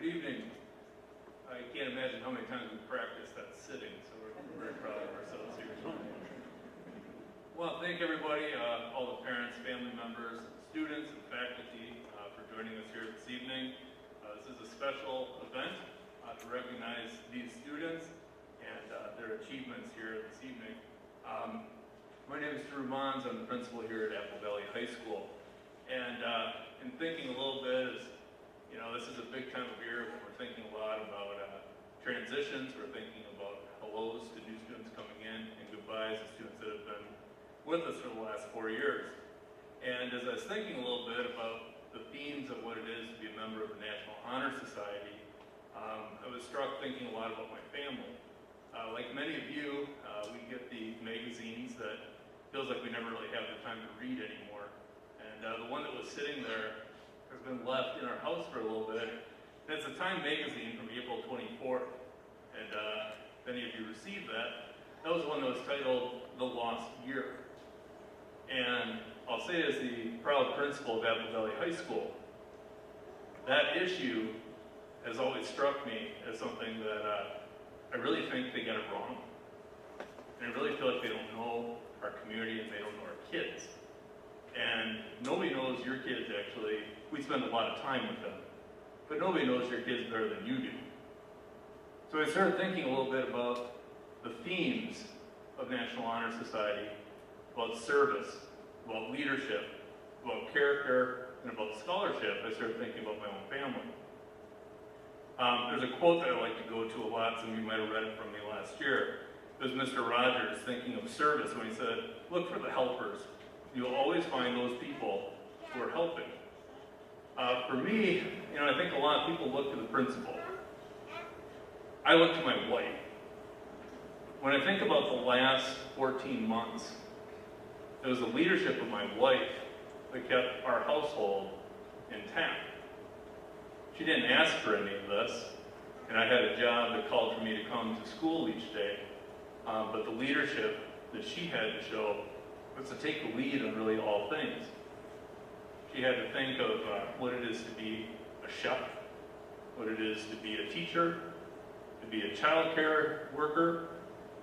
Good evening. I can't imagine how many times we've practiced that sitting, so we're very proud of ourselves here. Well, thank everybody, all the parents, family members, students, and faculty for joining us here this evening. This is a special event to recognize these students and their achievements here this evening. My name is Drew Mons. I'm the principal here at Apple Valley High School. And in thinking a little bit, you know, this is a big time of year when we're thinking a lot about transitions. We're thinking about hellos to new students coming in and goodbyes to students that have been with us for the last 4 years. And as I was thinking a little bit about the themes of what it is to be a member of the National Honor Society, I was struck thinking a lot about my family. Like many of you, we get the magazines that feels like we never really have the time to read anymore. And the one that was sitting there has been left in our house for a little bit. And it's a Time magazine from April 24th. And if any of you received that, that was the one that was titled The Lost Year. And I'll say as the proud principal of Apple Valley High School, that issue has always struck me as something that I really think they get it wrong. And I really feel like they don't know our community and they don't know our kids. And nobody knows your kids, actually. We spend a lot of time with them. But nobody knows your kids better than you do. So I started thinking a little bit about the themes of National Honor Society, about service, about leadership, about character, and about scholarship. I started thinking about my own family. There's a quote that I like to go to a lot. Some of you might have read it from me last year. It was Mr. Rogers thinking of service when he said, look for the helpers. You'll always find those people who are helping. For me, you know, I think a lot of people look to the principal. I look to my wife. When I think about the last 14 months, it was the leadership of my wife that kept our household intact. She didn't ask for any of this, and I had a job that called for me to come to school each day. But the leadership that she had to show was to take the lead on really all things. She had to think of what it is to be a chef, what it is to be a teacher, to be a child care worker,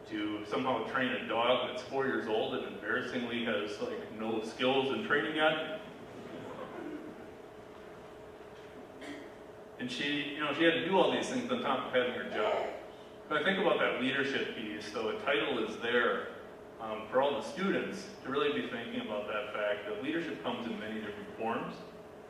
to somehow train a dog that's 4 years old and embarrassingly has like no skills in training yet. And she had to do all these things on top of having her job. So I think about that leadership piece, so a title is there for all the students to really be thinking about that fact that leadership comes in many different forms.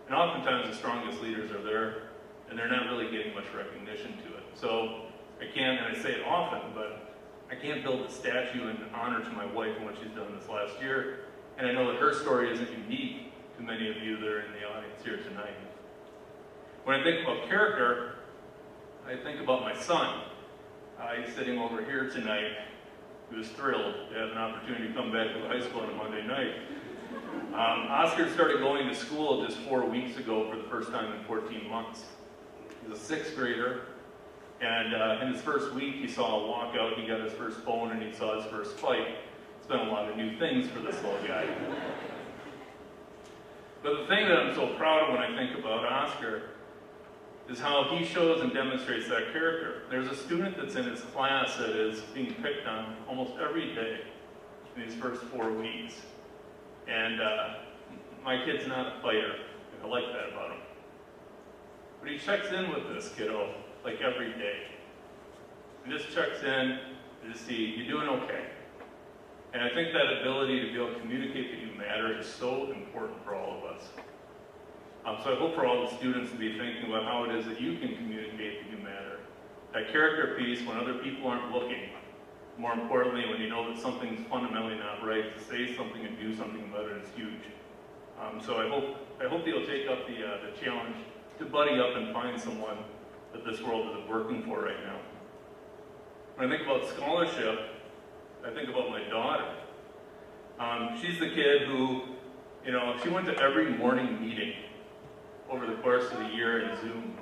And oftentimes the strongest leaders are there, and they're not really getting much recognition to it. So I can't, and I say it often, but I can't build a statue in honor to my wife and what she's done this last year. And I know that her story isn't unique to many of you that are in the audience here tonight. When I think about character, I think about my son. He's sitting over here tonight. He was thrilled to have an opportunity to come back to the high school on a Monday night. Oscar started going to school just 4 weeks ago for the first time in 14 months. He's a sixth grader, and in his first week he saw a walkout, he got his first phone, and he saw his first fight. It's been a lot of new things for this little guy. But the thing that I'm so proud of when I think about Oscar is how he shows and demonstrates that character. There's a student that's in his class that is being picked on almost every day in these first 4 weeks. And my kid's not a fighter, and I like that about him. But he checks in with this kiddo like every day. He just checks in to see, you doing okay? And I think that ability to be able to communicate that you matter is so important for all of us. So I hope for all the students to be thinking about how it is that you can communicate that you matter. That character piece when other people aren't looking. More importantly, when you know that something's fundamentally not right, to say something and do something about it is huge. So I hope that you'll take up the challenge to buddy up and find someone that this world isn't working for right now. When I think about scholarship, I think about my daughter. She's the kid who, you know, she went to every morning meeting over the course of the year in Zoom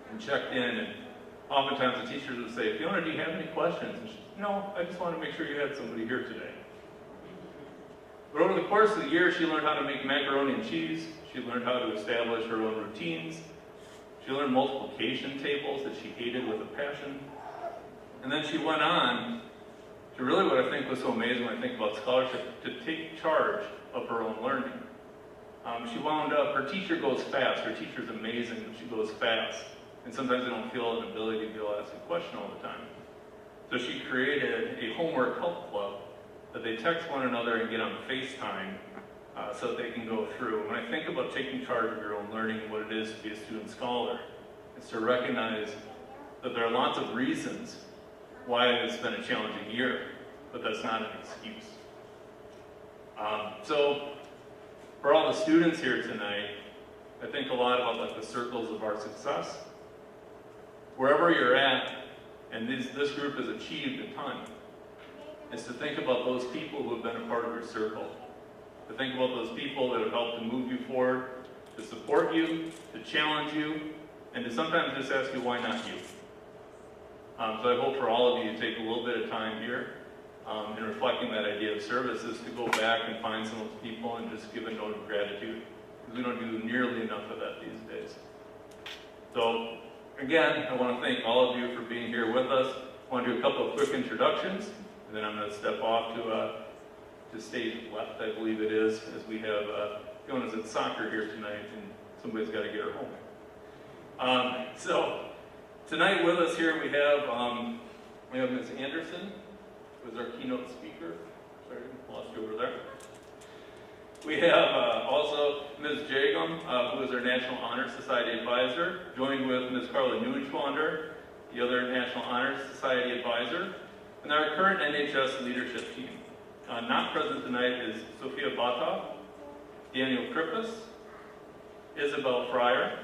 and checked in, and oftentimes the teachers would say, Fiona, do you have any questions? And she said, no, I just want to make sure you had somebody here today. But over the course of the year, she learned how to make macaroni and cheese. She learned how to establish her own routines. She learned multiplication tables that she hated with a passion. And then she went on to really what I think was so amazing when I think about scholarship, to take charge of her own learning. She wound up, her teacher goes fast. Her teacher's amazing, but she goes fast. And sometimes they don't feel an ability to be able to ask a question all the time. So she created a homework help club that they text one another and get on FaceTime so that they can go through. When I think about taking charge of your own learning and what it is to be a student scholar, it's to recognize that there are lots of reasons why it's been a challenging year, but that's not an excuse. So for all the students here tonight, I think a lot about like the circles of our success. Wherever you're at, and this group has achieved a ton, is to think about those people who have been a part of your circle. To think about those people that have helped to move you forward, to support you, to challenge you, and to sometimes just ask you, why not you? So I hope for all of you to take a little bit of time here in reflecting that idea of service is to go back and find some of those people and just give a note of gratitude. Because we don't do nearly enough of that these days. So again, I want to thank all of you for being here with us. I want to do a couple of quick introductions, and then I'm going to step off to stage left, I believe it is, as we have Fiona's at soccer here tonight, and somebody's got to get her home. So tonight with us here we have Ms. Anderson, who is our keynote speaker. Sorry, lost you over there. We have also Ms. Jagum, who is our National Honor Society advisor, joined with Ms. Carla Neuschwander, the other National Honor Society advisor, and our current NHS leadership team. Not present tonight is Sophia Bata, Daniel Krippus, Isabel Fryer,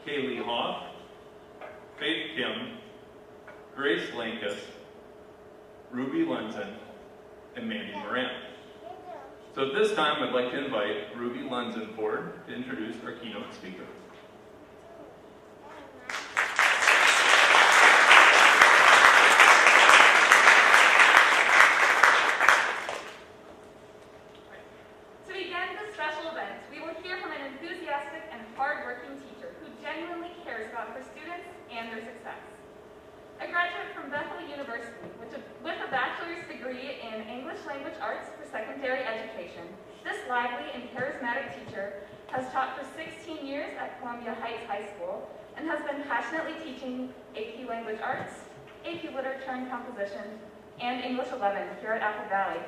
Kaylee Hoff, Faith Kim, Grace Lankus, Ruby Lenzen, and Mandy Moran. So at this time, I'd like to invite Ruby Lenzen forward to introduce our keynote speaker. To begin this special event, we will hear from an enthusiastic and hardworking teacher who genuinely cares about her students and their success. A graduate from Bethel University with a bachelor's degree in English Language Arts for secondary education, this lively and charismatic teacher has taught for 16 years at Columbia Heights High School and has been passionately teaching AP Language Arts, AP Literature and Composition, and English 11 here at Apple Valley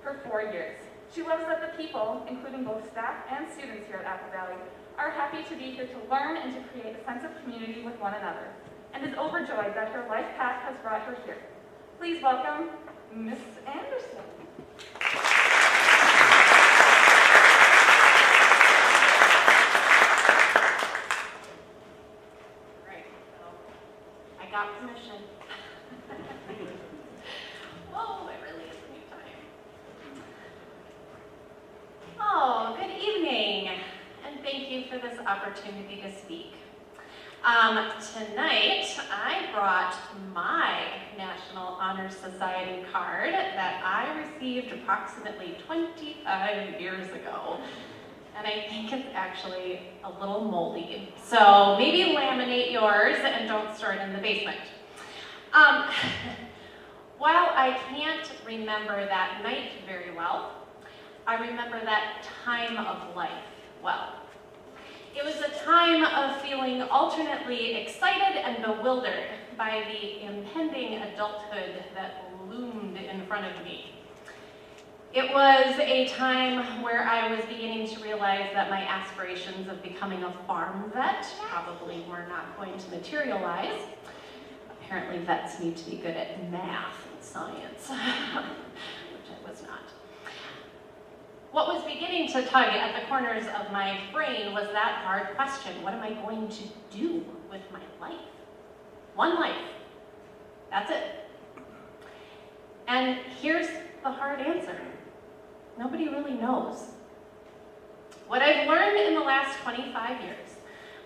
for 4 years. She loves that the people, including both staff and students here at Apple Valley, are happy to be here to learn and to create a sense of community with one another, and is overjoyed that her life path has brought her here. Please welcome Miss Anderson. All right, so I got permission. Oh, it really is a new time. Oh, good evening, and thank you for this opportunity to speak. Tonight, I brought my National Honor Society card that I received approximately 25 years ago. And I think it's actually a little moldy. So maybe laminate yours and don't store it in the basement. While I can't remember that night very well, I remember that time of life well. It was a time of feeling alternately excited and bewildered by the impending adulthood that loomed in front of me. It was a time where I was beginning to realize that my aspirations of becoming a farm vet probably were not going to materialize. Apparently vets need to be good at math and science, which I was not. What was beginning to tug at the corners of my brain was that hard question: what am I going to do with my life? One life. That's it. And here's the hard answer. Nobody really knows. What I've learned in the last 25 years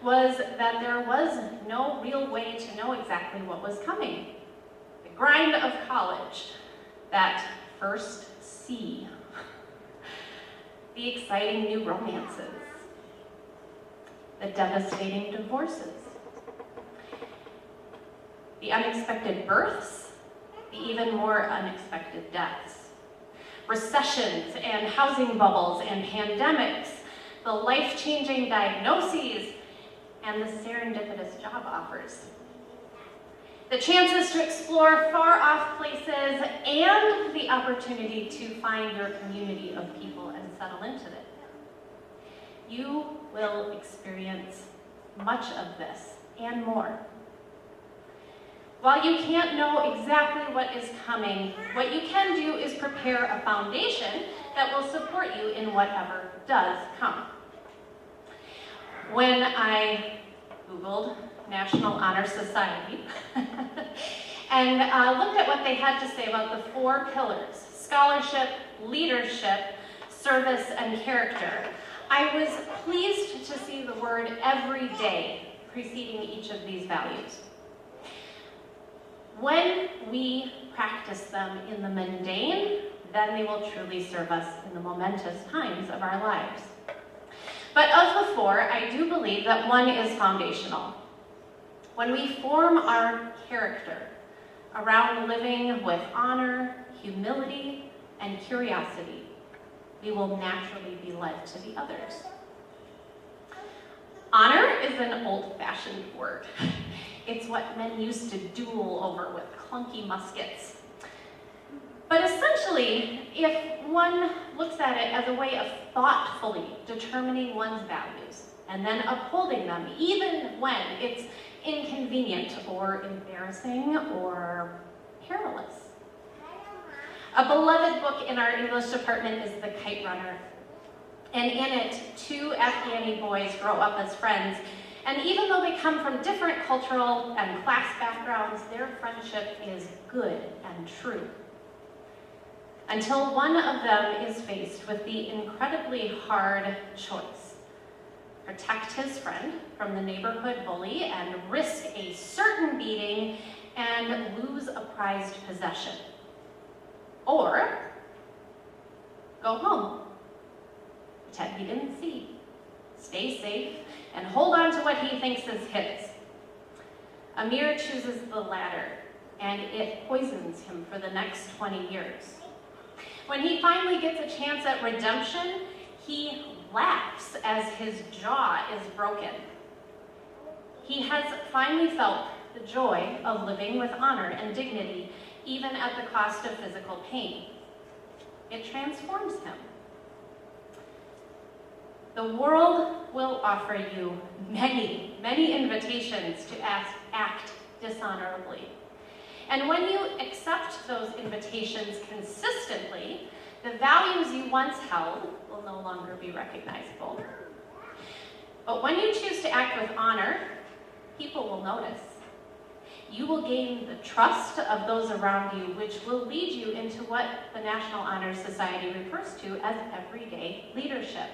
was that there was no real way to know exactly what was coming. The grind of college, that first C, the exciting new romances, the devastating divorces, the unexpected births, the even more unexpected deaths, recessions and housing bubbles and pandemics, the life-changing diagnoses, and the serendipitous job offers. The chances to explore far-off places and the opportunity to find your community of people and settle into it. You will experience much of this and more. While you can't know exactly what is coming, what you can do is prepare a foundation that will support you in whatever does come. When I Googled National Honor Society and looked at what they had to say about the 4 pillars, scholarship, leadership, service, and character, I was pleased to see the word every day preceding each of these values. When we practice them in the mundane, then they will truly serve us in the momentous times of our lives. But of the 4, I do believe that one is foundational. When we form our character around living with honor, humility, and curiosity, we will naturally be led to the others. Honor is an old-fashioned word. It's what men used to duel over with clunky muskets. But essentially, if one looks at it as a way of thoughtfully determining one's values and then upholding them, even when it's inconvenient or embarrassing or perilous. A beloved book in our English department is The Kite Runner. And in it, 2 Afghani boys grow up as friends. And even though they come from different cultural and class backgrounds, their friendship is good and true. Until one of them is faced with the incredibly hard choice. Protect his friend from the neighborhood bully and risk a certain beating and lose a prized possession. Or go home, pretend he didn't see, stay safe, and hold on to what he thinks is his. Amir chooses the latter, and it poisons him for the next 20 years. When he finally gets a chance at redemption, he laughs as his jaw is broken. He has finally felt the joy of living with honor and dignity, even at the cost of physical pain. It transforms him. The world will offer you many, many invitations to act dishonorably. And when you accept those invitations consistently, the values you once held will no longer be recognizable. But when you choose to act with honor, people will notice. You will gain the trust of those around you, which will lead you into what the National Honor Society refers to as everyday leadership.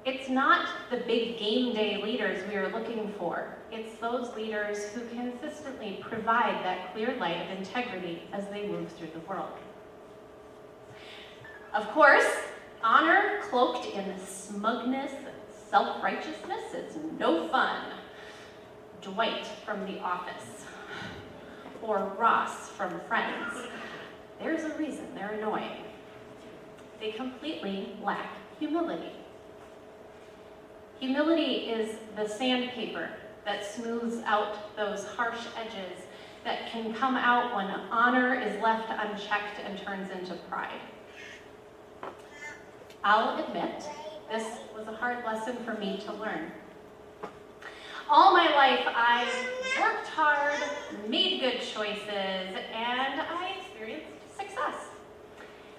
It's not the big game day leaders we are looking for. It's those leaders who consistently provide that clear light of integrity as they move through the world. Of course, honor cloaked in smugness and self-righteousness is no fun. Dwight from The Office, or Ross from Friends. There's a reason they're annoying. They completely lack humility. Humility is the sandpaper that smooths out those harsh edges that can come out when honor is left unchecked and turns into pride. I'll admit, this was a hard lesson for me to learn. All my life, I've worked hard, made good choices, and I experienced success.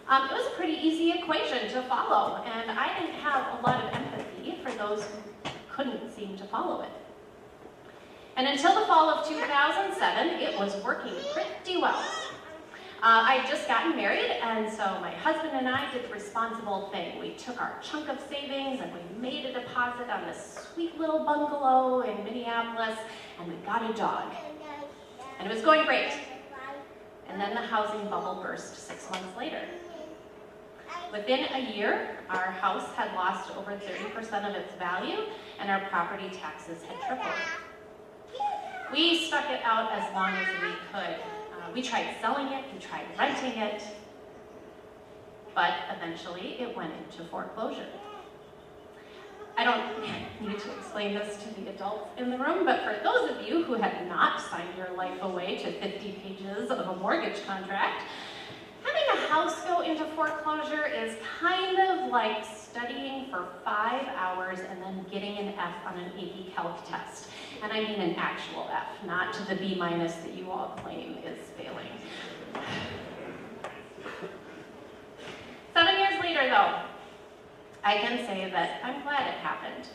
It was a pretty easy equation to follow, and I didn't have a lot of empathy for those who couldn't seem to follow it. And until the fall of 2007, it was working pretty well. I'd just gotten married, and so my husband and I did the responsible thing. We took our chunk of savings and we made a deposit on this sweet little bungalow in Minneapolis, and we got a dog. And it was going great. And then the housing bubble burst 6 months later. Within a year, our house had lost over 30% of its value, and our property taxes had tripled. We stuck it out as long as we could. We tried selling it, we tried renting it, but eventually it went into foreclosure. I don't need to explain this to the adults in the room, but for those of you who have not signed your life away to 50 pages of a mortgage contract, having a house go into foreclosure is kind of like studying for 5 hours and then getting an F on an AP Calc test. And I mean an actual F, not to the B- that you all claim is failing. 7 years later, though, I can say that I'm glad it happened.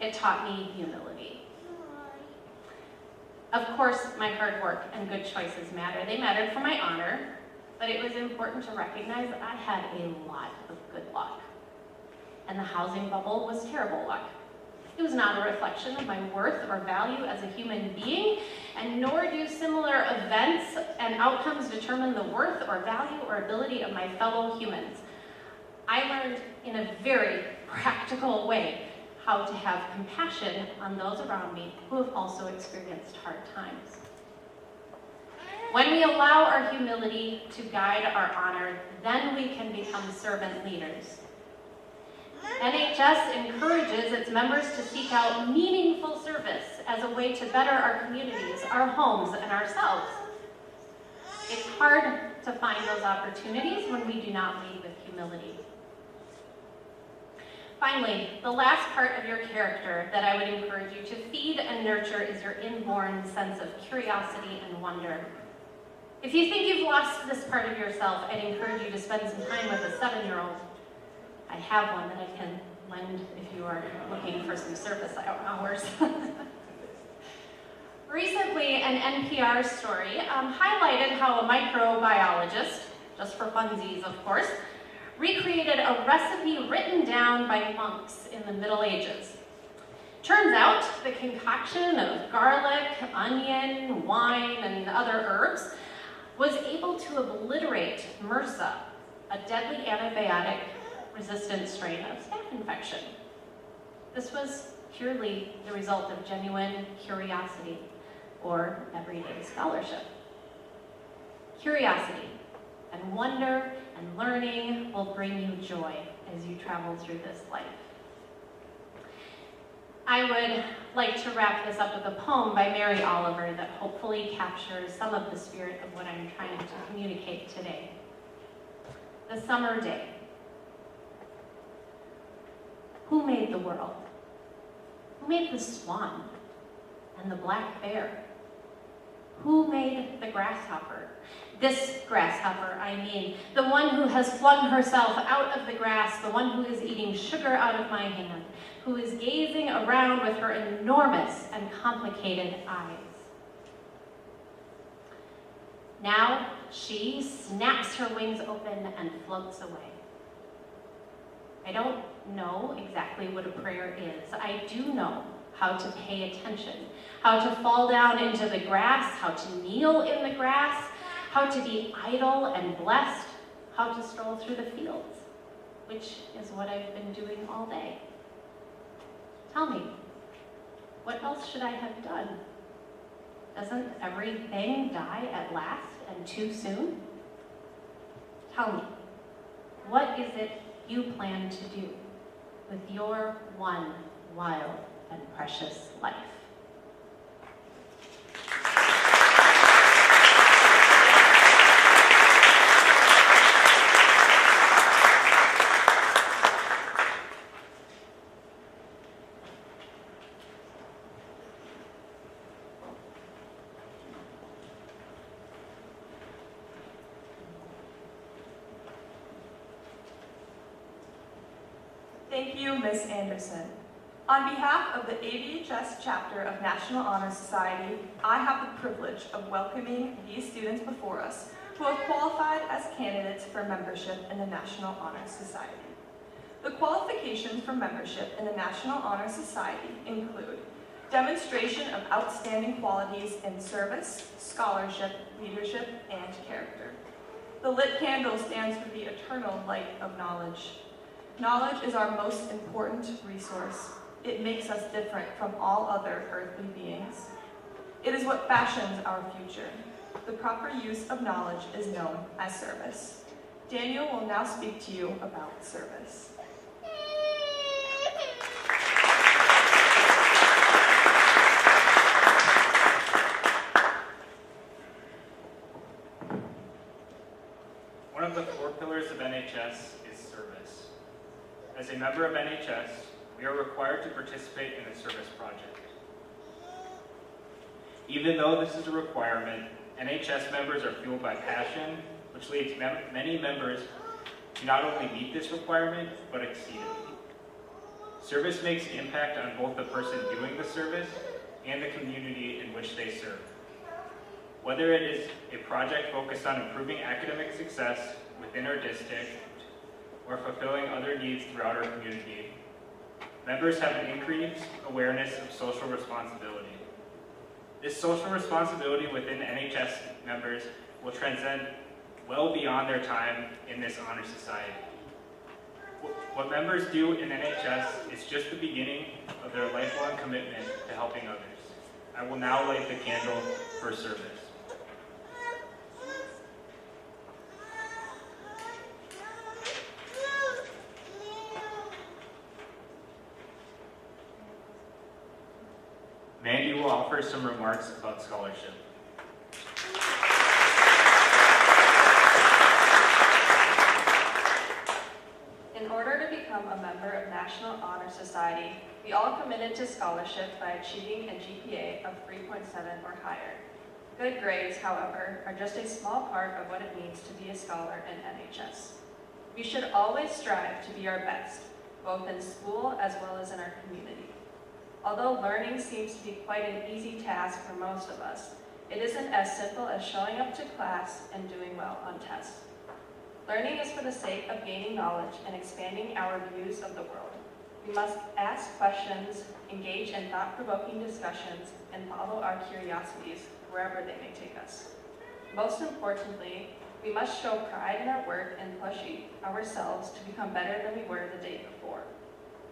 It taught me humility. Of course, my hard work and good choices matter. They mattered for my honor, but it was important to recognize that I had a lot of good luck. And the housing bubble was terrible luck. It was not a reflection of my worth or value as a human being, and nor do similar events and outcomes determine the worth or value or ability of my fellow humans. I learned in a very practical way how to have compassion on those around me who have also experienced hard times. When we allow our humility to guide our honor, then we can become servant leaders. NHS encourages its members to seek out meaningful service as a way to better our communities, our homes, and ourselves. It's hard to find those opportunities when we do not lead with humility. Finally, the last part of your character that I would encourage you to feed and nurture is your inborn sense of curiosity and wonder. If you think you've lost this part of yourself, I'd encourage you to spend some time with a 7-year-old. I have one that I can lend if you are looking for some service hours. Recently, an NPR story highlighted how a microbiologist, just for funsies of course, recreated a recipe written down by monks in the Middle Ages. Turns out the concoction of garlic, onion, wine, and other herbs was able to obliterate MRSA, a deadly antibiotic-resistant strain of staph infection. This was purely the result of genuine curiosity or everyday scholarship. Curiosity and wonder and learning will bring you joy as you travel through this life. I would like to wrap this up with a poem by Mary Oliver that hopefully captures some of the spirit of what I'm trying to communicate today. The Summer Day. Who made the world? Who made the swan and the black bear? Who made the grasshopper? This grasshopper, I mean, the one who has flung herself out of the grass, the one who is eating sugar out of my hand, who is gazing around with her enormous and complicated eyes. Now she snaps her wings open and floats away. I don't know exactly what a prayer is. I do know how to pay attention, how to fall down into the grass, how to kneel in the grass, how to be idle and blessed, how to stroll through the fields, which is what I've been doing all day. Tell me, what else should I have done? Doesn't everything die at last and too soon? Tell me, what is it you plan to do with your one wild and precious life? Thank you, Ms. Anderson. On behalf of the AVHS chapter of National Honor Society, I have the privilege of welcoming these students before us who have qualified as candidates for membership in the National Honor Society. The qualifications for membership in the National Honor Society include demonstration of outstanding qualities in service, scholarship, leadership, and character. The lit candle stands for the eternal light of knowledge. Knowledge is our most important resource. It makes us different from all other earthly beings. It is what fashions our future. The proper use of knowledge is known as service. Daniel will now speak to you about service. One of the 4 pillars of NHS is service. As a member of NHS, we are required to participate in the service project. Even though this is a requirement, NHS members are fueled by passion, which leads many members to not only meet this requirement, but exceed it. Service makes an impact on both the person doing the service and the community in which they serve. Whether it is a project focused on improving academic success within our district or fulfilling other needs throughout our community, members have an increased awareness of social responsibility. This social responsibility within NHS members will transcend well beyond their time in this honor society. What members do in NHS is just the beginning of their lifelong commitment to helping others. I will now light the candle for service. Mandy will offer some remarks about scholarship. In order to become a member of National Honor Society, we all committed to scholarship by achieving a GPA of 3.7 or higher. Good grades, however, are just a small part of what it means to be a scholar in NHS. We should always strive to be our best, both in school as well as in our community. Although learning seems to be quite an easy task for most of us, it isn't as simple as showing up to class and doing well on tests. Learning is for the sake of gaining knowledge and expanding our views of the world. We must ask questions, engage in thought-provoking discussions, and follow our curiosities wherever they may take us. Most importantly, we must show pride in our work and push ourselves to become better than we were the day before.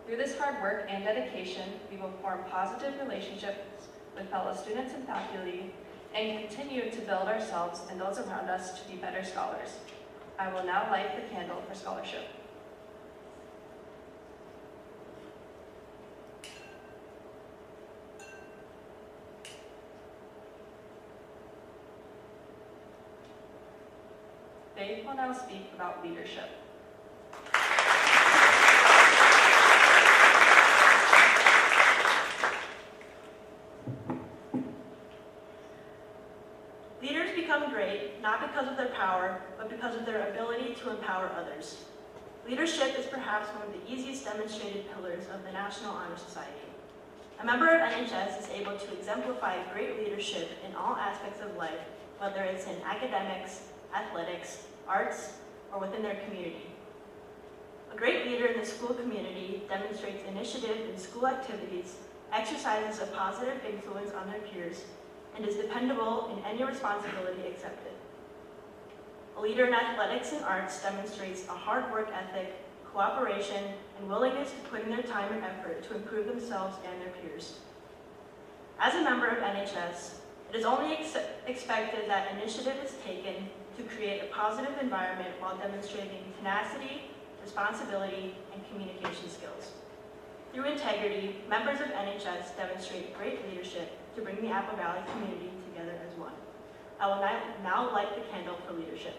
Through this hard work and dedication, we will form positive relationships with fellow students and faculty and continue to build ourselves and those around us to be better scholars. I will now light the candle for scholarship. Faith will now speak about leadership. Leaders become great not because of their power, but because of their ability to empower others. Leadership is perhaps one of the easiest demonstrated pillars of the National Honor Society. A member of NHS is able to exemplify great leadership in all aspects of life, whether it's in academics, athletics, arts, or within their community. A great leader in the school community demonstrates initiative in school activities, exercises a positive influence on their peers, and is dependable in any responsibility accepted. A leader in athletics and arts demonstrates a hard work ethic, cooperation, and willingness to put in their time and effort to improve themselves and their peers. As a member of NHS, it is only expected that initiative is taken to create a positive environment while demonstrating tenacity, responsibility, and communication skills. Through integrity, members of NHS demonstrate great leadership to bring the Apple Valley community together as one. I will now light the candle for leadership.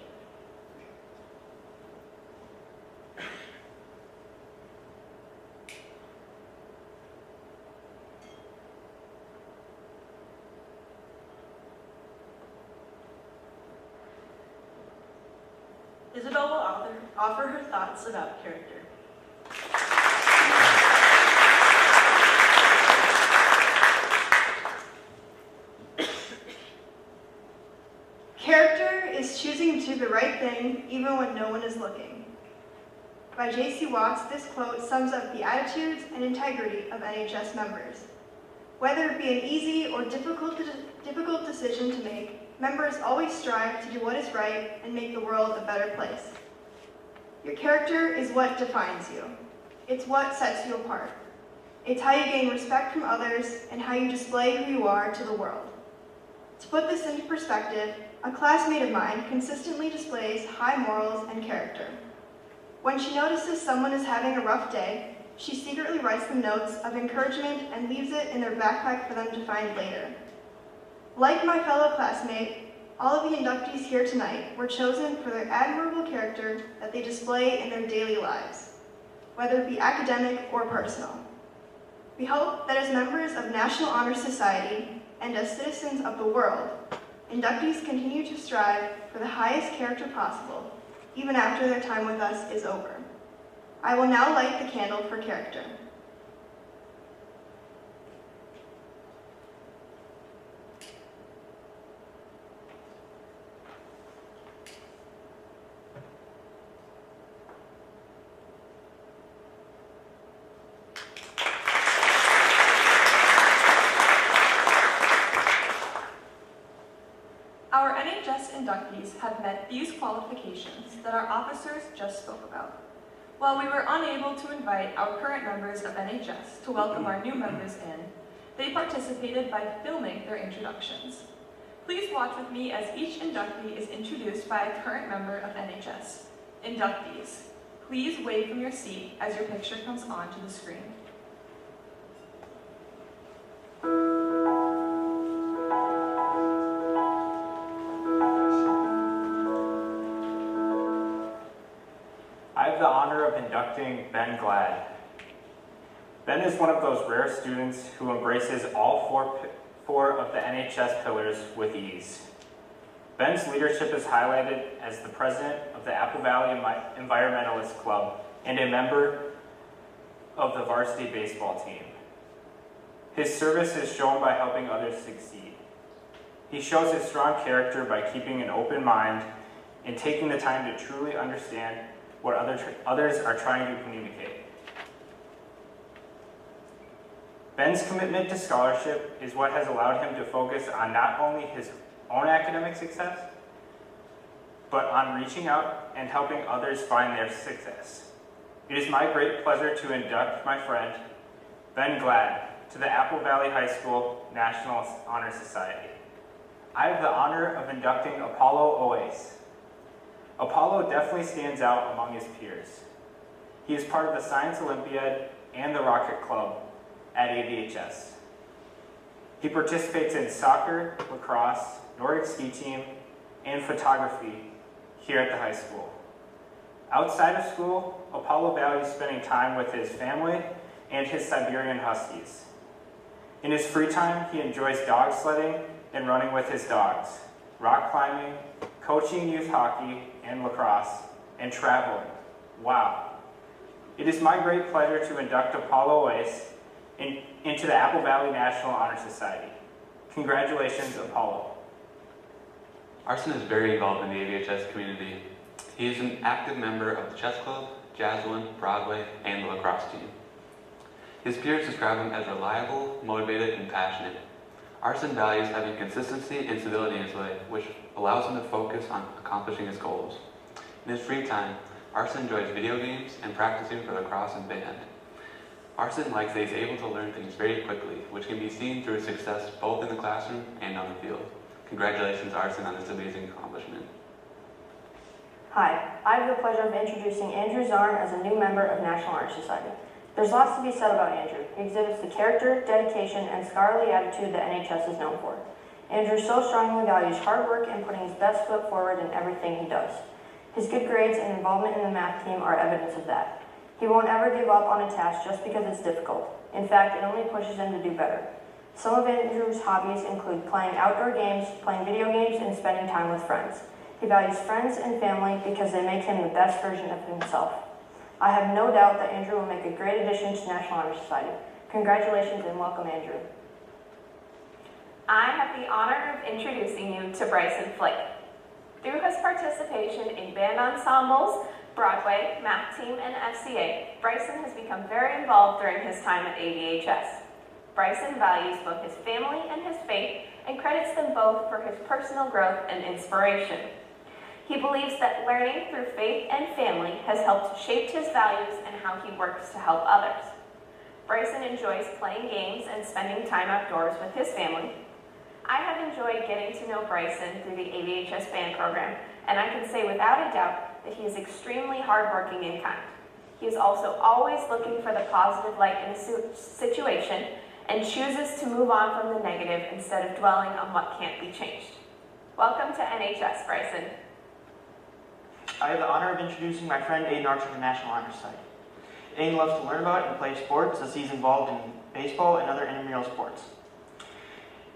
Isabel will offer her thoughts about character. Character is choosing to do the right thing even when no one is looking. By J.C. Watts, this quote sums up the attitudes and integrity of NHS members. Whether it be an easy or difficult decision to make, members always strive to do what is right and make the world a better place. Your character is what defines you. It's what sets you apart. It's how you gain respect from others and how you display who you are to the world. To put this into perspective, a classmate of mine consistently displays high morals and character. When she notices someone is having a rough day, she secretly writes them notes of encouragement and leaves it in their backpack for them to find later. Like my fellow classmate, all of the inductees here tonight were chosen for their admirable character that they display in their daily lives, whether it be academic or personal. We hope that as members of National Honor Society and as citizens of the world, inductees continue to strive for the highest character possible, even after their time with us is over. I will now light the candle for character. Our NHS inductees have met these qualifications that our officers just spoke about. While we were unable to invite our current members of NHS to welcome our new members in, they participated by filming their introductions. Please watch with me as each inductee is introduced by a current member of NHS. Inductees, please wave from your seat as your picture comes onto the screen. I have the honor of inducting Ben Glad. Ben is one of those rare students who embraces all four of the NHS pillars with ease. Ben's leadership is highlighted as the president of the Apple Valley Environmentalist Club and a member of the varsity baseball team. His service is shown by helping others succeed. He shows his strong character by keeping an open mind and taking the time to truly understand what others are trying to communicate. Ben's commitment to scholarship is what has allowed him to focus on not only his own academic success, but on reaching out and helping others find their success. It is my great pleasure to induct my friend, Ben Glad, to the Apple Valley High School National Honor Society. I have the honor of inducting Apollo Oase. Apollo definitely stands out among his peers. He is part of the Science Olympiad and the Rocket Club at AVHS. He participates in soccer, lacrosse, Nordic ski team, and photography here at the high school. Outside of school, Apollo values spending time with his family and his Siberian Huskies. In his free time, he enjoys dog sledding and running with his dogs, rock climbing, coaching youth hockey and lacrosse, and traveling. Wow. It is my great pleasure to induct Apollo Oase into the Apple Valley National Honor Society. Congratulations, Apollo. Arson is very involved in the AVHS community. He is an active member of the chess club, jazzlin, Broadway, and the lacrosse team. His peers describe him as reliable, motivated, and passionate. Arson values having consistency and stability in his life, which allows him to focus on accomplishing his goals. In his free time, Arson enjoys video games and practicing for lacrosse and band. Arson likes that he's able to learn things very quickly, which can be seen through his success both in the classroom and on the field. Congratulations, Arson, on this amazing accomplishment. Hi, I have the pleasure of introducing Andrew Zarn as a new member of National Honor Society. There's lots to be said about Andrew. He exhibits the character, dedication, and scholarly attitude that NHS is known for. Andrew so strongly values hard work and putting his best foot forward in everything he does. His good grades and involvement in the math team are evidence of that. He won't ever give up on a task just because it's difficult. In fact, it only pushes him to do better. Some of Andrew's hobbies include playing outdoor games, playing video games, and spending time with friends. He values friends and family because they make him the best version of himself. I have no doubt that Andrew will make a great addition to National Honor Society. Congratulations and welcome, Andrew. I have the honor of introducing you to Bryson Flake. Through his participation in band ensembles, Broadway, math team, and FCA, Bryson has become very involved during his time at AVHS. Bryson values both his family and his faith and credits them both for his personal growth and inspiration. He believes that learning through faith and family has helped shape his values and how he works to help others. Bryson enjoys playing games and spending time outdoors with his family. I have enjoyed getting to know Bryson through the AVHS band program, and I can say without a doubt that he is extremely hardworking and kind. He is also always looking for the positive light in a situation and chooses to move on from the negative instead of dwelling on what can't be changed. Welcome to NHS, Bryson. I have the honor of introducing my friend Aiden Archer to National Honor Society. Aiden loves to learn about and play sports as he's involved in baseball and other intramural sports.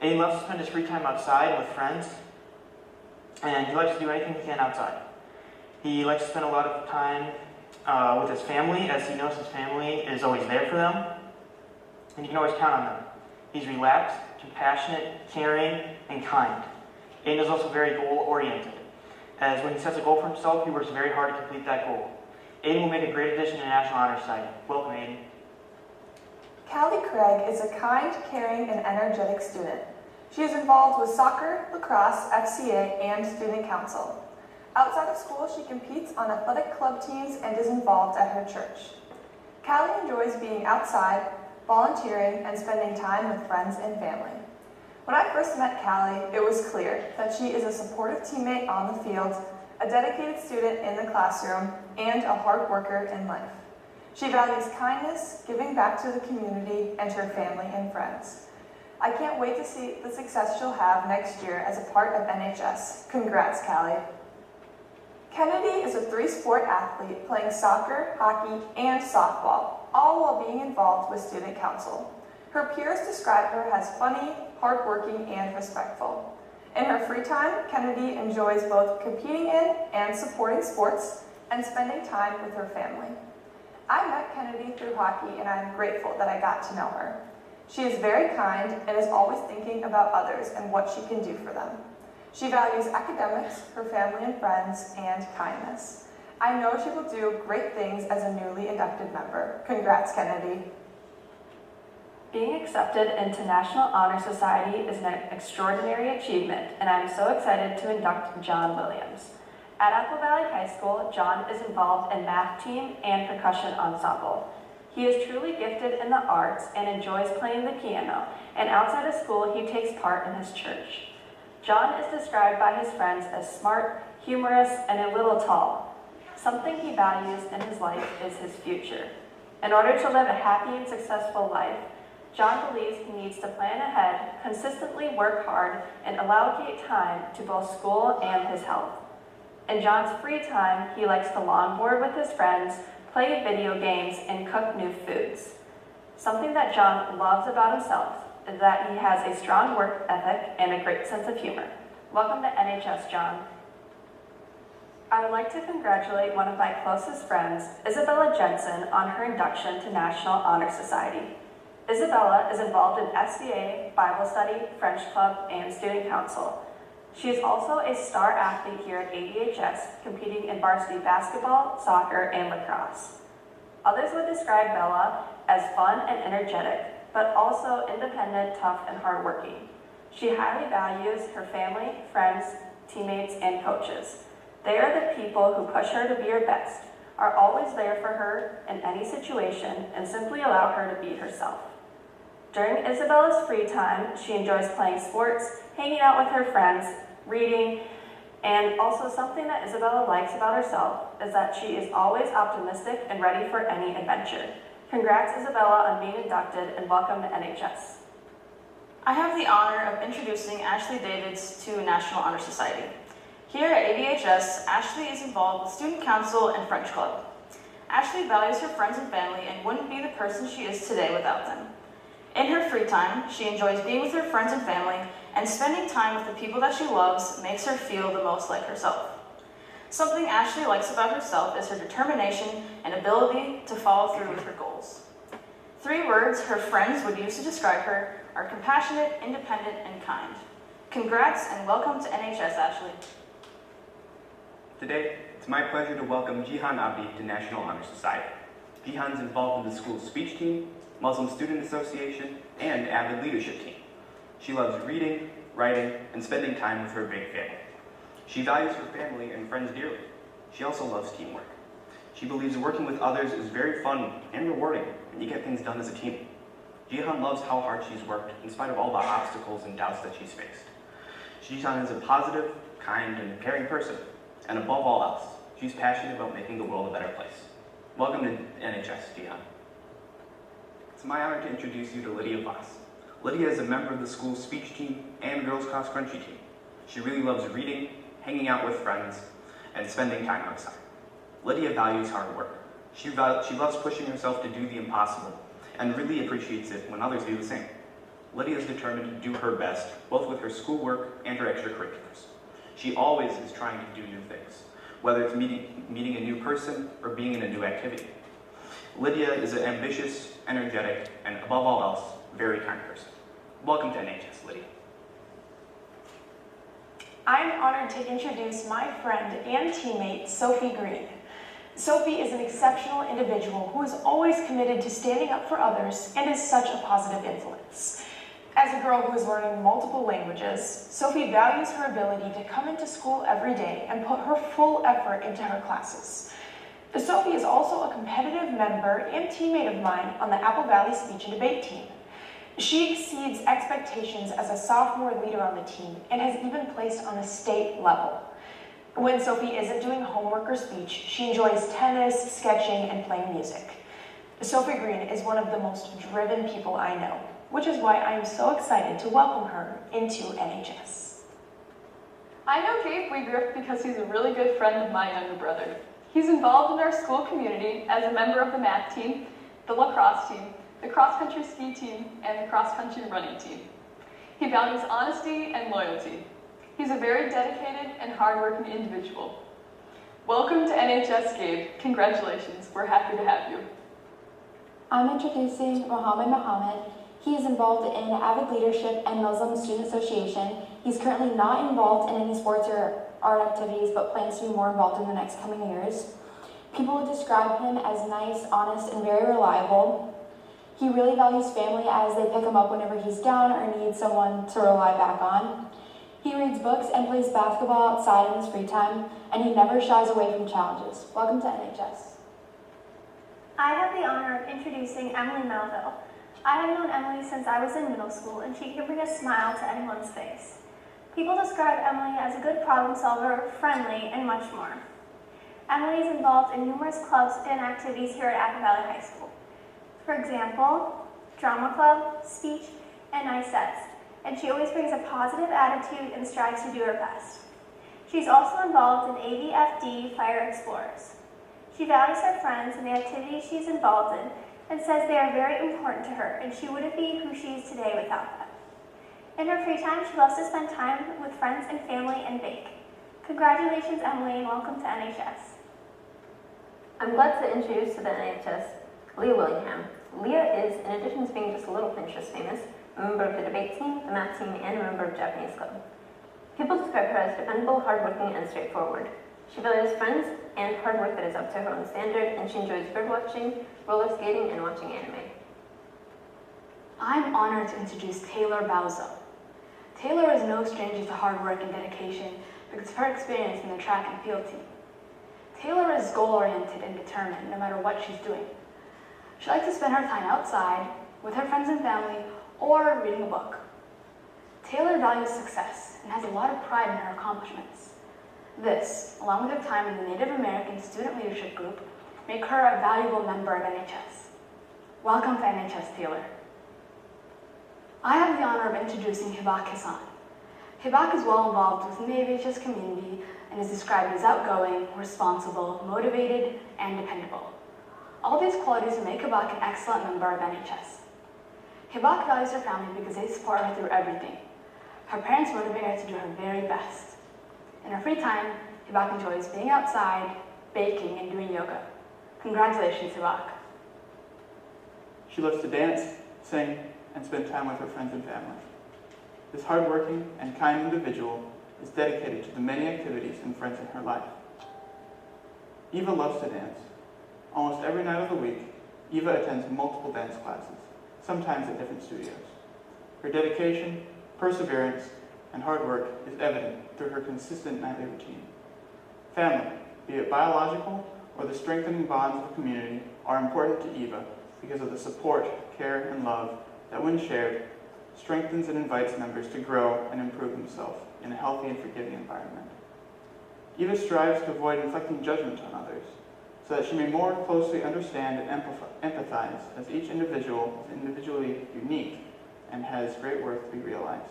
Aiden loves to spend his free time outside with friends, and he likes to do anything he can outside. He likes to spend a lot of time with his family, as he knows his family is always there for them, and you can always count on them. He's relaxed, compassionate, caring, and kind. Aiden is also very goal-oriented, as when he sets a goal for himself, he works very hard to complete that goal. Aiden will make a great addition to National Honor Society. Welcome, Aiden. Callie Craig is a kind, caring, and energetic student. She is involved with soccer, lacrosse, FCA, and student council. Outside of school, she competes on athletic club teams and is involved at her church. Callie enjoys being outside, volunteering, and spending time with friends and family. When I first met Callie, it was clear that she is a supportive teammate on the field, a dedicated student in the classroom, and a hard worker in life. She values kindness, giving back to the community, and her family and friends. I can't wait to see the success she'll have next year as a part of NHS. Congrats, Callie. Kennedy is a three-sport athlete playing soccer, hockey, and softball, all while being involved with student council. Her peers describe her as funny, hardworking, and respectful. In her free time, Kennedy enjoys both competing in and supporting sports and spending time with her family. I met Kennedy through hockey, and I'm grateful that I got to know her. She is very kind and is always thinking about others and what she can do for them. She values academics, her family and friends, and kindness. I know she will do great things as a newly inducted member. Congrats, Kennedy. Being accepted into National Honor Society is an extraordinary achievement, and I'm so excited to induct John Williams. At Apple Valley High School, John is involved in math team and percussion ensemble. He is truly gifted in the arts and enjoys playing the piano, and outside of school, he takes part in his church. John is described by his friends as smart, humorous, and a little tall. Something he values in his life is his future. In order to live a happy and successful life, John believes he needs to plan ahead, consistently work hard, and allocate time to both school and his health. In John's free time, he likes to longboard with his friends, play video games, and cook new foods. Something that John loves about himself is that he has a strong work ethic and a great sense of humor. Welcome to NHS, John. I would like to congratulate one of my closest friends, Isabella Jensen, on her induction to National Honor Society. Isabella is involved in SCA, Bible study, French club, and student council. She is also a star athlete here at AVHS, competing in varsity basketball, soccer, and lacrosse. Others would describe Bella as fun and energetic, but also independent, tough, and hardworking. She highly values her family, friends, teammates, and coaches. They are the people who push her to be her best, are always there for her in any situation, and simply allow her to be herself. During Isabella's free time, she enjoys playing sports, hanging out with her friends, reading, and also something that Isabella likes about herself is that she is always optimistic and ready for any adventure. Congrats, Isabella, on being inducted, and welcome to NHS. I have the honor of introducing Ashley Davids to National Honor Society. Here at AVHS, Ashley is involved with Student Council and French Club. Ashley values her friends and family and wouldn't be the person she is today without them. In her free time, she enjoys being with her friends and family, and spending time with the people that she loves makes her feel the most like herself. Something Ashley likes about herself is her determination and ability to follow through with her goals. 3 words her friends would use to describe her are compassionate, independent, and kind. Congrats and welcome to NHS, Ashley. Today, it's my pleasure to welcome Jihan Abi to National Honor Society. Jihan's involved in the school's speech team, Muslim Student Association, and avid leadership team. She loves reading, writing, and spending time with her big family. She values her family and friends dearly. She also loves teamwork. She believes working with others is very fun and rewarding, and you get things done as a team. Jihan loves how hard she's worked in spite of all the obstacles and doubts that she's faced. Jihan is a positive, kind, and caring person, and above all else, she's passionate about making the world a better place. Welcome to NHS, Jihan. It's my honor to introduce you to Lydia Boss. Lydia is a member of the school's speech team and girls cross country team. She really loves reading, hanging out with friends, and spending time outside. Lydia values hard work. She loves pushing herself to do the impossible, and really appreciates it when others do the same. Lydia is determined to do her best, both with her schoolwork and her extracurriculars. She always is trying to do new things, whether it's meeting a new person or being in a new activity. Lydia is an ambitious, energetic, and above all else, very kind person. Welcome to NHS, Lydia. I'm honored to introduce my friend and teammate, Sophie Green. Sophie is an exceptional individual who is always committed to standing up for others and is such a positive influence. As a girl who is learning multiple languages, Sophie values her ability to come into school every day and put her full effort into her classes. Sophie is also a competitive member and teammate of mine on the Apple Valley Speech and Debate team. She exceeds expectations as a sophomore leader on the team and has even placed on a state level. When Sophie isn't doing homework or speech, she enjoys tennis, sketching, and playing music. Sophie Green is one of the most driven people I know, which is why I am so excited to welcome her into NHS. I know Gabe Weegriff because he's a really good friend of my younger brother. He's involved in our school community as a member of the math team, the lacrosse team, the cross-country ski team, and the cross-country running team. He values honesty and loyalty. He's a very dedicated and hardworking individual. Welcome to NHS, Gabe. Congratulations. We're happy to have you. I'm introducing Mohamed Muhammad. He is involved in Avid Leadership and Muslim Student Association. He's currently not involved in any sports or art activities, but plans to be more involved in the next coming years. People would describe him as nice, honest, and very reliable. He really values family as they pick him up whenever he's down or needs someone to rely back on. He reads books and plays basketball outside in his free time, and he never shies away from challenges. Welcome to NHS. I have the honor of introducing Emily Melville. I have known Emily since I was in middle school, and she can bring a smile to anyone's face. People describe Emily as a good problem solver, friendly, and much more. Emily is involved in numerous clubs and activities here at Apple Valley High School. For example, drama club, speech, and nice sets. And she always brings a positive attitude and strives to do her best. She's also involved in AVFD Fire Explorers. She values her friends and the activities she's involved in and says they are very important to her, and she wouldn't be who she is today without them. In her free time, she loves to spend time with friends and family and bake. Congratulations, Emily, and welcome to NHS. I'm glad to introduce to the NHS Leah Willingham. Leah is, in addition to being just a little Pinterest famous, a member of the debate team, the math team, and a member of Japanese club. People describe her as dependable, hardworking, and straightforward. She values friends and hard work that is up to her own standard, and she enjoys bird watching, roller skating, and watching anime. I'm honored to introduce Taylor Bauzo. Taylor is no stranger to hard work and dedication because of her experience in the track and field team. Taylor is goal-oriented and determined no matter what she's doing. She likes to spend her time outside, with her friends and family, or reading a book. Taylor values success and has a lot of pride in her accomplishments. This, along with her time in the Native American Student Leadership Group, make her a valuable member of NHS. Welcome to NHS, Taylor. I have the honor of introducing Hibak Hassan. Hibak is well involved within the AVHS community and is described as outgoing, responsible, motivated, and dependable. All these qualities make Hibak an excellent member of NHS. Hibak values her family because they support her through everything. Her parents motivate her to do her very best. In her free time, Hibak enjoys being outside, baking, and doing yoga. Congratulations, Hibak. She loves to dance, sing, and spend time with her friends and family. This hardworking and kind individual is dedicated to the many activities and friends in her life. Eva loves to dance. Almost every night of the week, Eva attends multiple dance classes, sometimes at different studios. Her dedication, perseverance, and hard work is evident through her consistent nightly routine. Family, be it biological or the strengthening bonds of a community, are important to Eva because of the support, care, and love that, when shared, strengthens and invites members to grow and improve themselves in a healthy and forgiving environment. Eva strives to avoid inflicting judgment on others so that she may more closely understand and empathize, as each individual is individually unique and has great worth to be realized.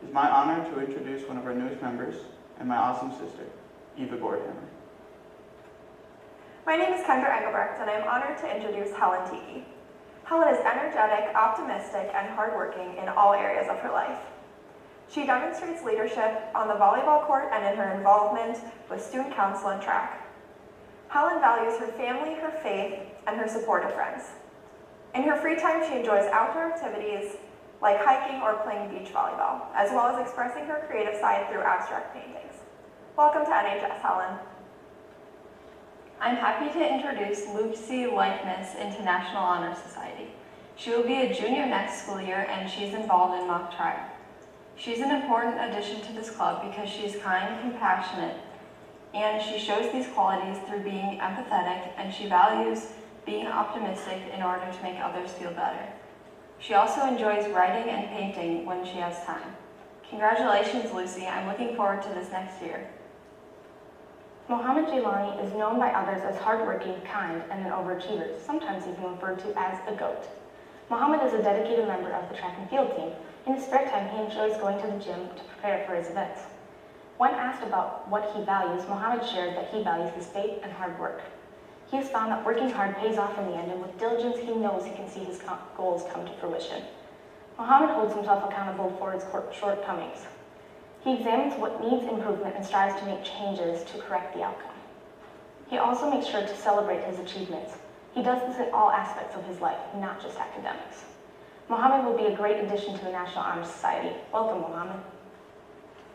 It is my honor to introduce one of our newest members and my awesome sister, Eva Gordhammer. My name is Kendra Engelbrecht, and I am honored to introduce Helen Tiki. Helen is energetic, optimistic, and hardworking in all areas of her life. She demonstrates leadership on the volleyball court and in her involvement with student council and track. Helen values her family, her faith, and her supportive friends. In her free time, she enjoys outdoor activities like hiking or playing beach volleyball, as well as expressing her creative side through abstract paintings. Welcome to NHS, Helen. I'm happy to introduce Lucy Likeness into National Honor Society. She will be a junior next school year, and she's involved in mock trial. She's an important addition to this club because she's kind, compassionate, and she shows these qualities through being empathetic, and she values being optimistic in order to make others feel better. She also enjoys writing and painting when she has time. Congratulations, Lucy. I'm looking forward to this next year. Mohamed Jaelani is known by others as hardworking, kind, and an overachiever, sometimes even referred to as a GOAT. Mohamed is a dedicated member of the track and field team. In his spare time, he enjoys going to the gym to prepare for his events. When asked about what he values, Mohamed shared that he values his faith and hard work. He has found that working hard pays off in the end, and with diligence, he knows he can see his goals come to fruition. Mohamed holds himself accountable for his shortcomings. He examines what needs improvement and strives to make changes to correct the outcome. He also makes sure to celebrate his achievements. He does this in all aspects of his life, not just academics. Mohamed will be a great addition to the National Honor Society. Welcome, Mohamed.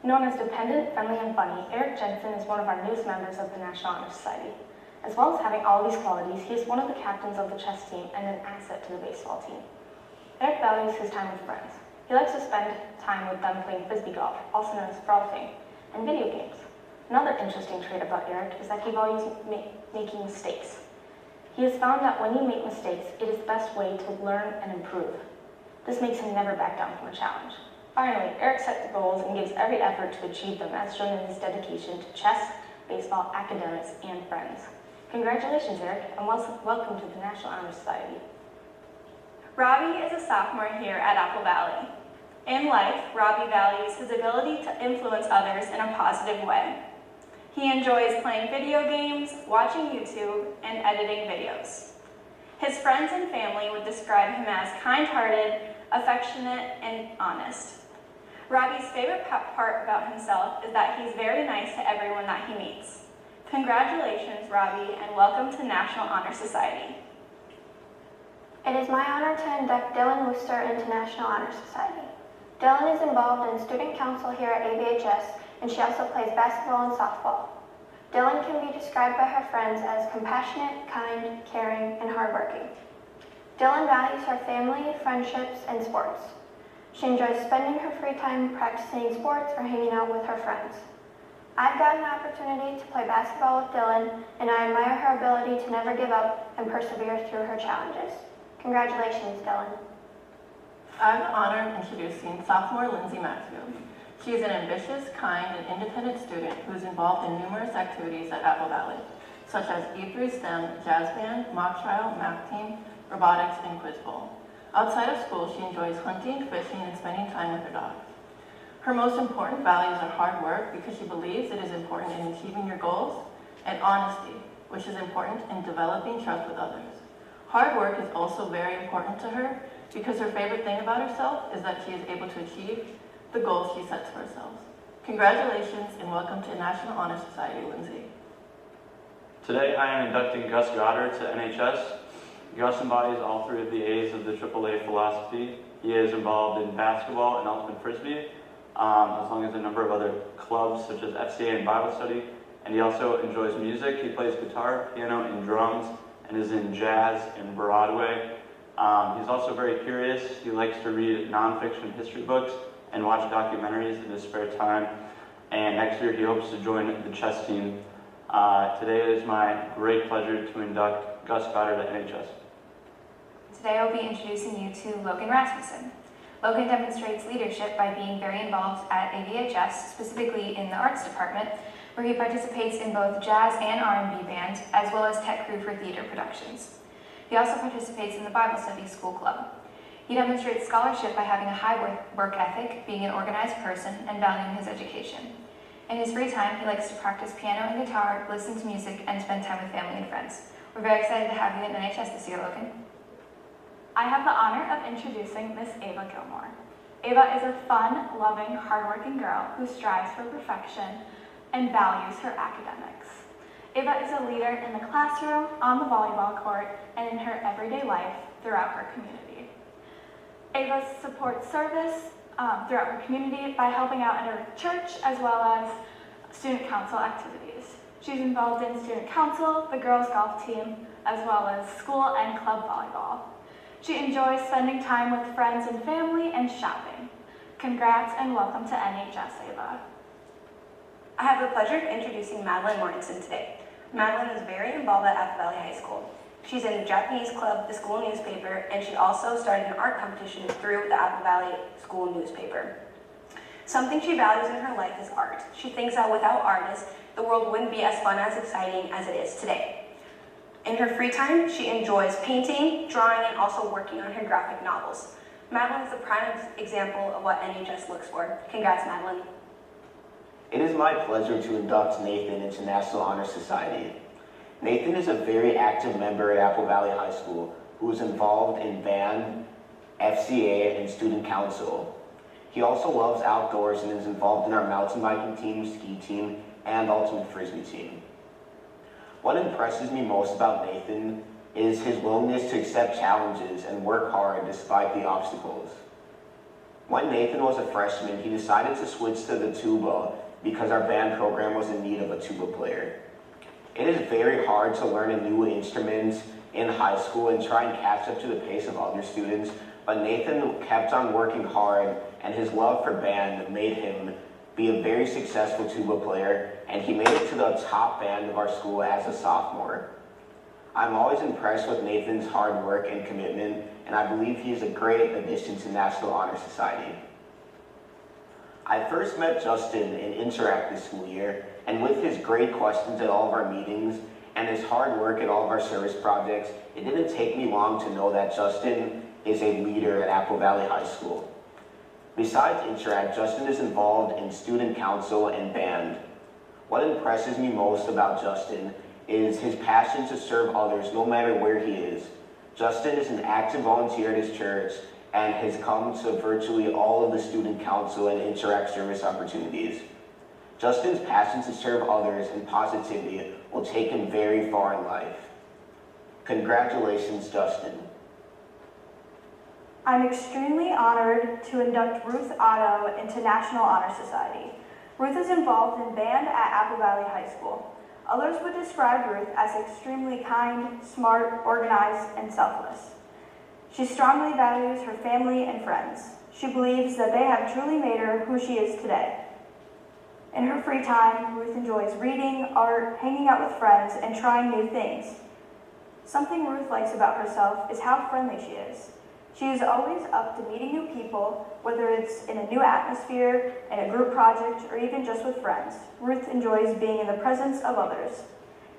Known as dependent, friendly, and funny, Eric Jensen is one of our newest members of the National Honor Society. As well as having all these qualities, he is one of the captains of the chess team and an asset to the baseball team. Eric values his time with friends. He likes to spend time with them playing frisbee golf, also known as frolfing, and video games. Another interesting trait about Eric is that he values making mistakes. He has found that when you make mistakes, it is the best way to learn and improve. This makes him never back down from a challenge. Finally, Eric sets goals and gives every effort to achieve them, as shown in his dedication to chess, baseball, academics, and friends. Congratulations, Eric, and welcome to the National Honor Society. Robbie is a sophomore here at Apple Valley. In life, Robbie values his ability to influence others in a positive way. He enjoys playing video games, watching YouTube, and editing videos. His friends and family would describe him as kind-hearted, affectionate, and honest. Robbie's favorite part about himself is that he's very nice to everyone that he meets. Congratulations, Robbie, and welcome to National Honor Society. It is my honor to induct Dylan Wooster into National Honor Society. Dylan is involved in student council here at AVHS, and she also plays basketball and softball. Dylan can be described by her friends as compassionate, kind, caring, and hardworking. Dylan values her family, friendships, and sports. She enjoys spending her free time practicing sports or hanging out with her friends. I've gotten the opportunity to play basketball with Dylan, and I admire her ability to never give up and persevere through her challenges. Congratulations, Dylan. I have the honor of introducing sophomore Lindsay Maxfield. She is an ambitious, kind, and independent student who is involved in numerous activities at Apple Valley, such as E3 STEM, jazz band, mock trial, math team, robotics, and quiz bowl. Outside of school, she enjoys hunting, fishing, and spending time with her dog. Her most important values are hard work because she believes it is important in achieving your goals, and honesty, which is important in developing trust with others. Hard work is also very important to her because her favorite thing about herself is that she is able to achieve the goals she sets for herself. Congratulations and welcome to National Honor Society, Lindsay. Today I am inducting Gus Goddard to NHS. Gus embodies all three of the A's of the AAA philosophy. He is involved in basketball and ultimate frisbee, as long as a number of other clubs such as FCA and Bible study. And he also enjoys music. He plays guitar, piano, and drums, and is in jazz and Broadway. He's also very curious. He likes to read nonfiction history books and watch documentaries in his spare time. And next year he hopes to join the chess team. Today it is my great pleasure to induct Gus Goddard at NHS. Today I'll be introducing you to Logan Rasmussen. Logan demonstrates leadership by being very involved at AVHS, specifically in the arts department, where he participates in both jazz and R&B band, as well as tech crew for theater productions. He also participates in the Bible Study School Club. He demonstrates scholarship by having a high work ethic, being an organized person, and valuing his education. In his free time, he likes to practice piano and guitar, listen to music, and spend time with family and friends. We're very excited to have you at NHS this year, Logan. I have the honor of introducing Miss Ava Gilmore. Ava is a fun, loving, hardworking girl who strives for perfection and values her academics. Ava is a leader in the classroom, on the volleyball court, and in her everyday life throughout her community. Ava supports service throughout her community by helping out at her church as well as student council activities. She's involved in student council, the girls' golf team, as well as school and club volleyball. She enjoys spending time with friends and family and shopping. Congrats and welcome to NHS, Ava. I have the pleasure of introducing Madeleine Martinson today. Madeleine is very involved at Apple Valley High School. She's in the Japanese club, the school newspaper, and she also started an art competition through the Apple Valley School newspaper. Something she values in her life is art. She thinks that without artists, the world wouldn't be as fun as exciting as it is today. In her free time, she enjoys painting, drawing, and also working on her graphic novels. Madeleine is a prime example of what NHS looks for. Congrats, Madeleine. It is my pleasure to induct Nathan into National Honor Society. Nathan is a very active member at Apple Valley High School who is involved in band, FCA, and student council. He also loves outdoors and is involved in our mountain biking team, ski team, and ultimate frisbee team. What impresses me most about Nathan is his willingness to accept challenges and work hard despite the obstacles. When Nathan was a freshman, he decided to switch to the tuba because our band program was in need of a tuba player. It is very hard to learn a new instrument in high school and try and catch up to the pace of other students, but Nathan kept on working hard, and his love for band made him be a very successful tuba player, and he made it to the top band of our school as a sophomore. I'm always impressed with Nathan's hard work and commitment, and I believe he is a great addition to National Honor Society. I first met Justin in Interact this school year, and with his great questions at all of our meetings and his hard work at all of our service projects, it didn't take me long to know that Justin is a leader at Apple Valley High School. Besides Interact, Justin is involved in student council and band. What impresses me most about Justin is his passion to serve others no matter where he is. Justin is an active volunteer at his church and has come to virtually all of the student council and Interact service opportunities. Justin's passion to serve others and positivity will take him very far in life. Congratulations, Justin. I'm extremely honored to induct Ruth Otto into National Honor Society. Ruth is involved in band at Apple Valley High School. Others would describe Ruth as extremely kind, smart, organized, and selfless. She strongly values her family and friends. She believes that they have truly made her who she is today. In her free time, Ruth enjoys reading, art, hanging out with friends, and trying new things. Something Ruth likes about herself is how friendly she is. She is always up to meeting new people, whether it's in a new atmosphere, in a group project, or even just with friends. Ruth enjoys being in the presence of others.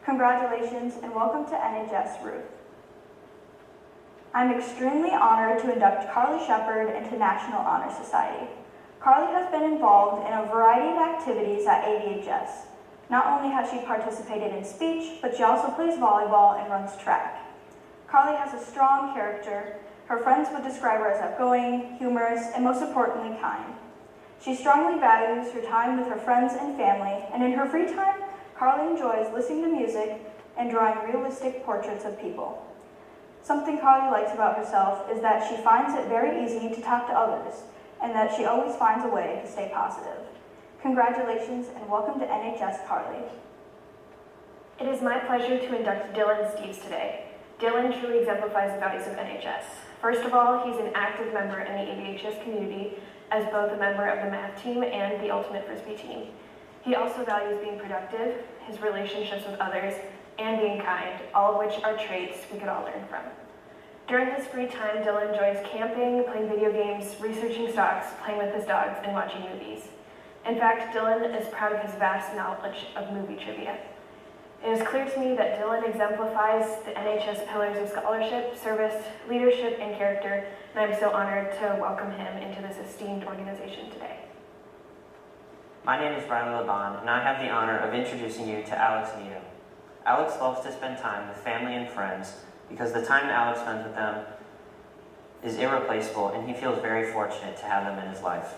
Congratulations and welcome to NHS, Ruth. I'm extremely honored to induct Carly Shepard into National Honor Society. Carly has been involved in a variety of activities at AVHS. Not only has she participated in speech, but she also plays volleyball and runs track. Carly has a strong character. Her friends would describe her as outgoing, humorous, and most importantly, kind. She strongly values her time with her friends and family, and in her free time, Carly enjoys listening to music and drawing realistic portraits of people. Something Carly likes about herself is that she finds it very easy to talk to others, and that she always finds a way to stay positive. Congratulations and welcome to NHS, Carly. It is my pleasure to induct Dylan Steves today. Dylan truly exemplifies the values of NHS. First of all, he's an active member in the AVHS community as both a member of the math team and the ultimate frisbee team. He also values being productive, his relationships with others, and being kind, all of which are traits we could all learn from. During his free time, Dylan enjoys camping, playing video games, researching stocks, playing with his dogs, and watching movies. In fact, Dylan is proud of his vast knowledge of movie trivia. It is clear to me that Dylan exemplifies the NHS pillars of scholarship, service, leadership, and character, and I'm so honored to welcome him into this esteemed organization today. My name is Riley Laban, and I have the honor of introducing you to Alex Nito. Alex loves to spend time with family and friends because the time Alex spends with them is irreplaceable, and he feels very fortunate to have them in his life.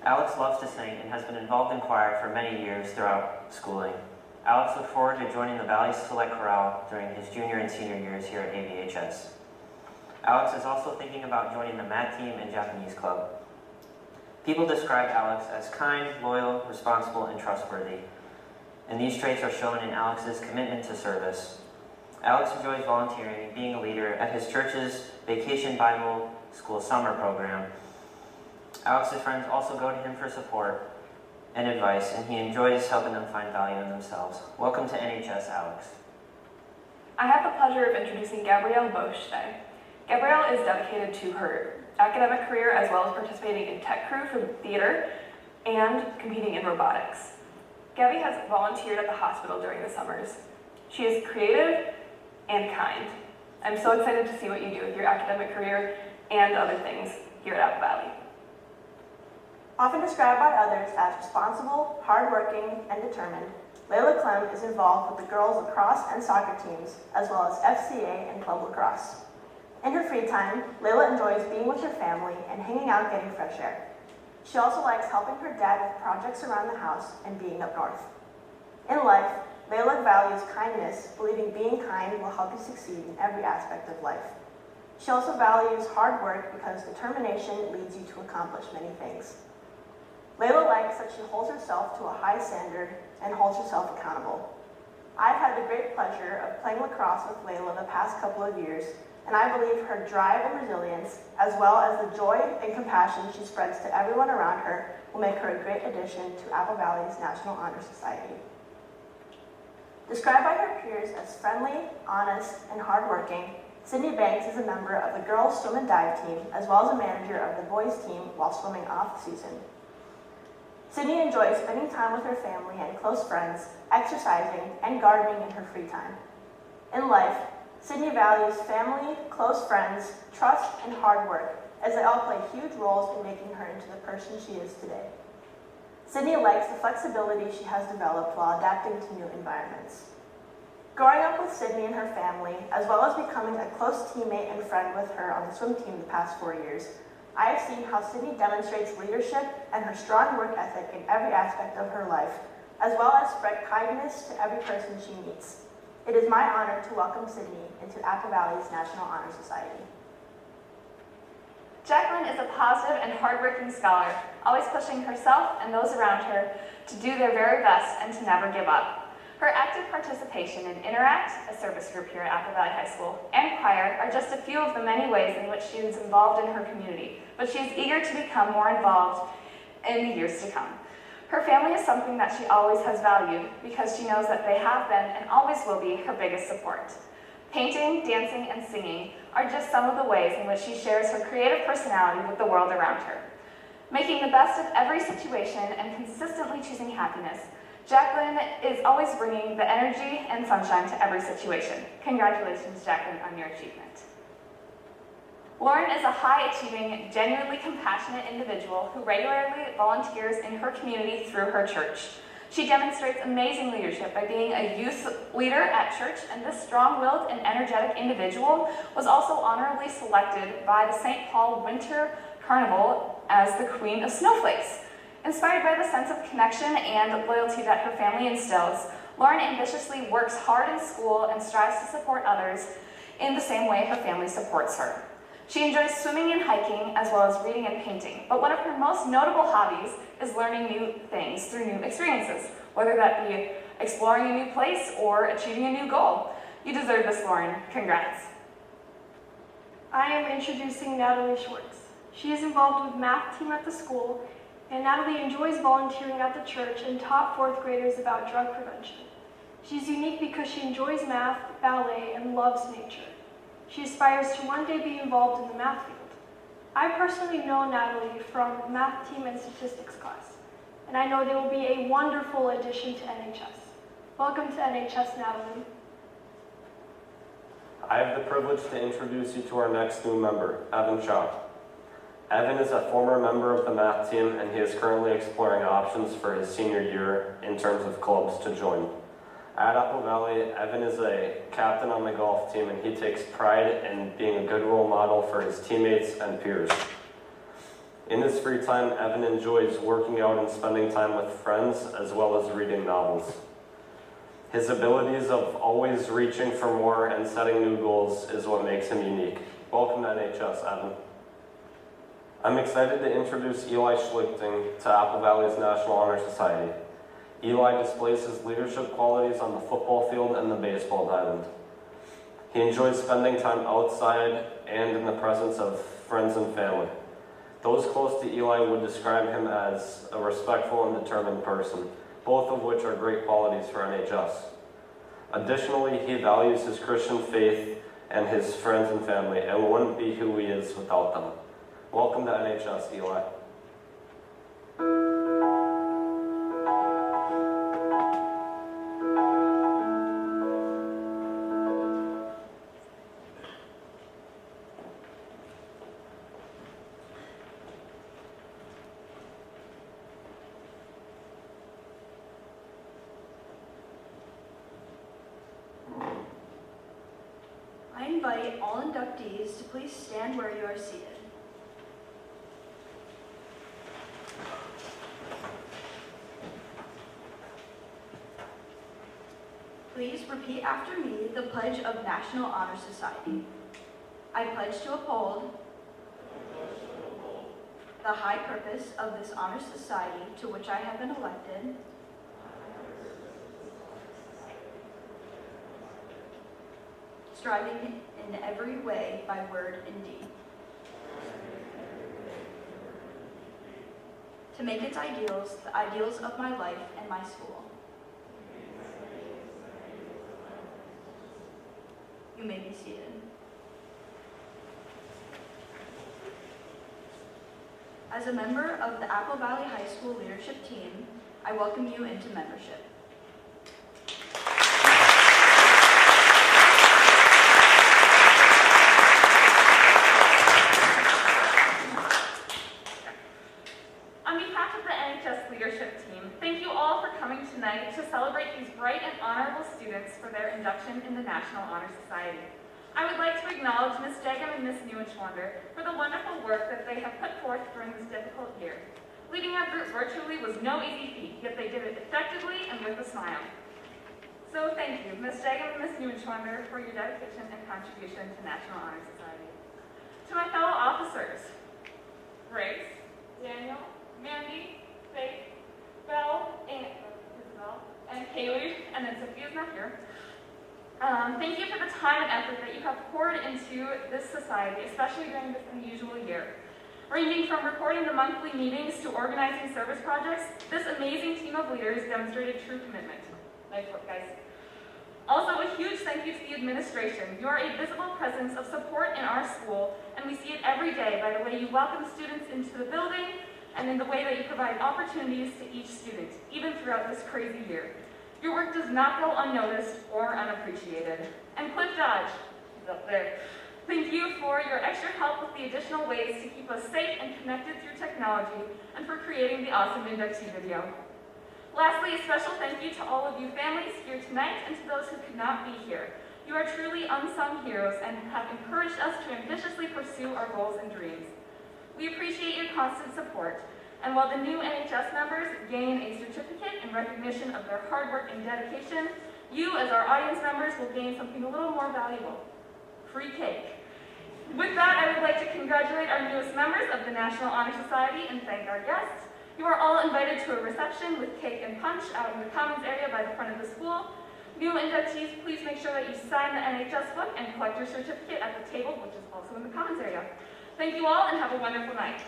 Alex loves to sing and has been involved in choir for many years throughout schooling. Alex looks forward to joining the Valley Select Chorale during his junior and senior years here at AVHS. Alex is also thinking about joining the math team and Japanese club. People describe Alex as kind, loyal, responsible, and trustworthy, and these traits are shown in Alex's commitment to service. Alex enjoys volunteering and being a leader at his church's Vacation Bible School summer program. Alex's friends also go to him for support and advice, and he enjoys helping them find value in themselves. Welcome to NHS, Alex. I have the pleasure of introducing Gabrielle Bosch today. Gabrielle is dedicated to her academic career as well as participating in tech crew for theater and competing in robotics. Gabby has volunteered at the hospital during the summers. She is creative and kind. I'm so excited to see what you do with your academic career and other things here at Apple Valley. Often described by others as responsible, hardworking, and determined, Layla Clem is involved with the girls lacrosse and soccer teams, as well as FCA and club lacrosse. In her free time, Layla enjoys being with her family and hanging out getting fresh air. She also likes helping her dad with projects around the house and being up north. In life, Layla values kindness, believing being kind will help you succeed in every aspect of life. She also values hard work because determination leads you to accomplish many things. Layla likes that she holds herself to a high standard and holds herself accountable. I've had the great pleasure of playing lacrosse with Layla the past couple of years, and I believe her drive and resilience, as well as the joy and compassion she spreads to everyone around her, will make her a great addition to Apple Valley's National Honor Society. Described by her peers as friendly, honest, and hardworking, Sydney Banks is a member of the girls' swim and dive team, as well as a manager of the boys' team while swimming off-season. Sydney enjoys spending time with her family and close friends, exercising, and gardening in her free time. In life, Sydney values family, close friends, trust, and hard work, as they all play huge roles in making her into the person she is today. Sydney likes the flexibility she has developed while adapting to new environments. Growing up with Sydney and her family, as well as becoming a close teammate and friend with her on the swim team the past 4 years, I have seen how Sydney demonstrates leadership and her strong work ethic in every aspect of her life, as well as spread kindness to every person she meets. It is my honor to welcome Sydney into Apple Valley's National Honor Society. Jacqueline is a positive and hardworking scholar, always pushing herself and those around her to do their very best and to never give up. Her active participation in Interact, a service group here at Apple Valley High School, and choir are just a few of the many ways in which she is involved in her community, but she is eager to become more involved in the years to come. Her family is something that she always has valued because she knows that they have been and always will be her biggest support. Painting, dancing, and singing are just some of the ways in which she shares her creative personality with the world around her. Making the best of every situation and consistently choosing happiness, Jacqueline is always bringing the energy and sunshine to every situation. Congratulations, Jacqueline, on your achievement. Lauren is a high-achieving, genuinely compassionate individual who regularly volunteers in her community through her church. She demonstrates amazing leadership by being a youth leader at church, and this strong-willed and energetic individual was also honorably selected by the St. Paul Winter Carnival as the Queen of Snowflakes. Inspired by the sense of connection and loyalty that her family instills, Lauren ambitiously works hard in school and strives to support others in the same way her family supports her. She enjoys swimming and hiking, as well as reading and painting, but one of her most notable hobbies is learning new things through new experiences, whether that be exploring a new place or achieving a new goal. You deserve this, Lauren. Congrats. I am introducing Natalie Schwartz. She is involved with math team at the school, and Natalie enjoys volunteering at the church and taught fourth graders about drug prevention. She's unique because she enjoys math, ballet, and loves nature. She aspires to one day be involved in the math field. I personally know Natalie from math team and statistics class, and I know they will be a wonderful addition to NHS. Welcome to NHS, Natalie. I have the privilege to introduce you to our next new member, Evan Shaw. Evan is a former member of the math team, and he is currently exploring options for his senior year in terms of clubs to join. At Apple Valley, Evan is a captain on the golf team, and he takes pride in being a good role model for his teammates and peers. In his free time, Evan enjoys working out and spending time with friends, as well as reading novels. His abilities of always reaching for more and setting new goals is what makes him unique. Welcome to NHS, Evan. I'm excited to introduce Eli Schlichting to Apple Valley's National Honor Society. Eli displays his leadership qualities on the football field and the baseball diamond. He enjoys spending time outside and in the presence of friends and family. Those close to Eli would describe him as a respectful and determined person, both of which are great qualities for NHS. Additionally, he values his Christian faith and his friends and family, and wouldn't be who he is without them. Welcome to NHS, Eli. I invite all inductees to please stand where you are seated. Please repeat after me the Pledge of National Honor Society. I pledge to uphold the high purpose of this honor society to which I have been elected, striving in every way by word and deed to make its ideals the ideals of my life and my school. You may be seated. As a member of the Apple Valley High School leadership team, I welcome you into membership. On behalf of the NHS leadership team, thank you all for coming tonight to celebrate these bright and honorable students for their induction in the National Honor Society. I would like to acknowledge Ms. Degum and Ms. Newenschwander for the wonderful work that they have put forth during this difficult year. Leading our group virtually was no easy feat, yet they did it effectively and with a smile. So thank you, Ms. Degum and Ms. Newenschwander, for your dedication and contribution to National Honor Society. To my fellow officers, Grace, Daniel, Mandy, Faith, Belle, and Isabel, and Kaylee, and then Sophia's not here. Thank you for the time and effort that you have poured into this society, especially during this unusual year. Ranging from recording the monthly meetings to organizing service projects, this amazing team of leaders demonstrated true commitment. Nice work, guys. Also, a huge thank you to the administration. You are a visible presence of support in our school, and we see it every day by the way you welcome students into the building and in the way that you provide opportunities to each student, even throughout this crazy year. Your work does not go unnoticed or unappreciated. And Cliff Dodge, he's up there, thank you for your extra help with the additional ways to keep us safe and connected through technology, and for creating the awesome inductee video. Lastly, a special thank you to all of you families here tonight and to those who could not be here. You are truly unsung heroes and have encouraged us to ambitiously pursue our goals and dreams. We appreciate your constant support. And while the new NHS members gain a certificate in recognition of their hard work and dedication, you, as our audience members, will gain something a little more valuable: free cake. With that, I would like to congratulate our newest members of the National Honor Society and thank our guests. You are all invited to a reception with cake and punch out in the commons area by the front of the school. New inductees, please make sure that you sign the NHS book and collect your certificate at the table, which is also in the commons area. Thank you all and have a wonderful night.